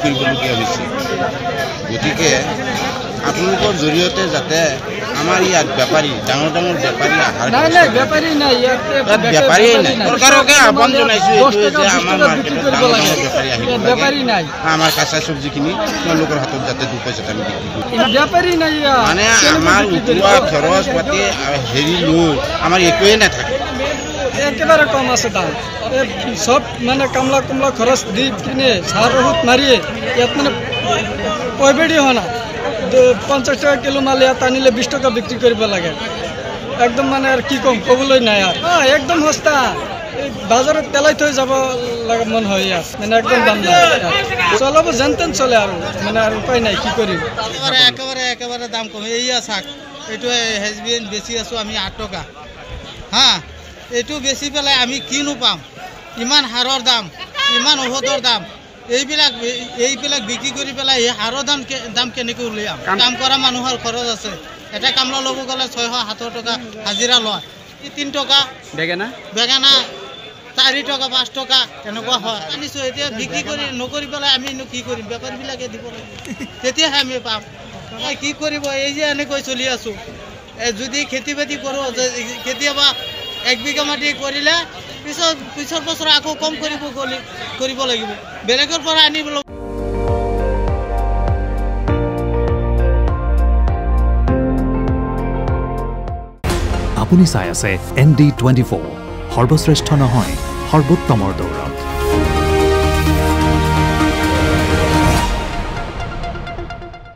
কৰিবলগীয়া হৈছে গতিকে আপোনালোকৰ জৰিয়তে যাতে আমাৰ ইয়াত বেপাৰী ডাঙৰ ডাঙৰ বেপাৰী আহাৰ নাই বেপাৰী নাই বেপাৰীয়ে নাই চৰকাৰকে আহ্বান জনাইছোঁ এইটোৱে যে আমাৰ মাৰ্কেটত ডাঙৰ ডাঙৰ বেপাৰী আহিব বেপাৰী নাই আমাৰ কাঁচা চব্জিখিনি তেওঁলোকৰ হাতত যাতে 2 পইচা আমি বিক্ৰী কৰোঁ বেপাৰী নাই মানে আমাৰ উঠোৱা খৰচ পাতি হেৰি লৈ আমাৰ একোৱেই নাথাকে একেবাৰে কম আছে দাম সব মানে কামলা খৰচ দি কিনে সাৰ বহুত মাৰিয়ে ইয়াত মানে পইবেৰি হয় না 50 টাকা কিলো মাল ইয়াত আনিলে 20 টাকা বিক্রি কৰিব লাগে একদম মানে আৰ কি কম কবলৈ নাই আৰ একদম সস্তা বাজাৰত পেলাই থৈ যাব লাগে মন হয় ইয়াত মানে একদম দাম নাই চলাব যেনতেন চলে আর মানে আর উপায় নাই কি করিম একেবারে দাম কম এইয়া শাক এইটো হেজবিন বেছি আছো আমি 8 টাকা হ্যাঁ এইটো বেছি পেলাই আমি কিনো পাম ইমান হাৰৰ দাম ইমান ঔষধৰ দাম এইবিলাক বিক্ৰি কৰি পেলাই এই হাৰৰ দাম কেনেকৈ উলিয়াম কাম কৰা মানুহৰ খৰচ আছে এটা কামলা ল'ব গ'লে 600-700 টাকা হাজিৰা লয় 3 টাকা বেগানা 4 টাকা 5 টাকা এনেকুৱা হয় আনিছো এতিয়া বিক্ৰি কৰি নকৰি পেলাই আমি কি কৰিম বেপাৰীবিলাকে দিব লাগিব তেতিয়াহে আমি পাম কি কৰিব এই যে এনেকৈ চলি আছো যদি খেতি বাতি কৰো কেতিয়াবা 1 বিঘা মাটি কৰিলে পিছৰ বছৰ আকৌ কম কৰিব লাগিব বেলেগৰ পৰা আনিব আপুনি চাই আছে ND24 সৰ্বশ্ৰেষ্ঠ নহয় সৰ্বোত্তমৰ দৌৰ